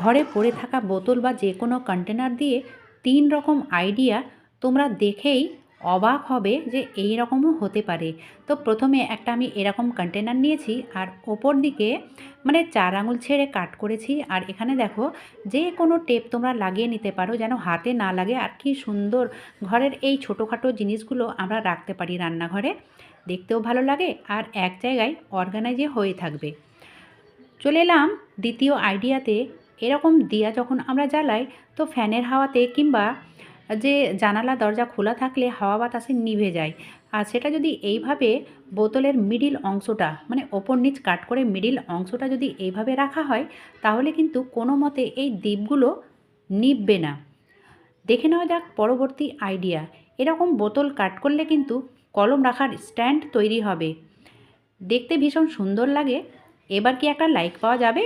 ঘরে পড়ে থাকা বোতল বা যে কোনো কন্টেনার দিয়ে ৩ রকম আইডিয়া তোমরা দেখেই অবাক হবে যে এই রকমও হতে পারে। তো প্রথমে একটা আমি এরকম কন্টেনার নিয়েছি আর ওপর দিকে মানে ৪ আঙুল ছেড়ে কাট করেছি। আর এখানে দেখো যে কোনো টেপ তোমরা লাগিয়ে নিতে পারো যেন হাতে না লাগে। আর কি সুন্দর ঘরের এই ছোটোখাটো জিনিসগুলো আমরা রাখতে পারি রান্নাঘরে, দেখতেও ভালো লাগে আর এক জায়গায় অর্গানাইজে হয়ে থাকবে। চলে এলাম দ্বিতীয় আইডিয়াতে। এরকম দিয়া যখন আমরা জ্বালাই তো ফ্যানের হাওয়াতে কিংবা যে জানালা দরজা খোলা থাকলে হাওয়া বাতাসে নিভে যায়। আর সেটা যদি এইভাবে বোতলের মিডিল অংশটা মানে ওপর নিচ কাট করে মিডিল অংশটা যদি এইভাবে রাখা হয় তাহলে কিন্তু কোনো মতে এই দ্বীপগুলো নিভবে না। দেখে নেওয়া যাক পরবর্তী আইডিয়া। এরকম বোতল কাট করলে কিন্তু কলম রাখার স্ট্যান্ড তৈরি হবে, দেখতে ভীষণ সুন্দর লাগে। এবার কি একটা লাইক পাওয়া যাবে?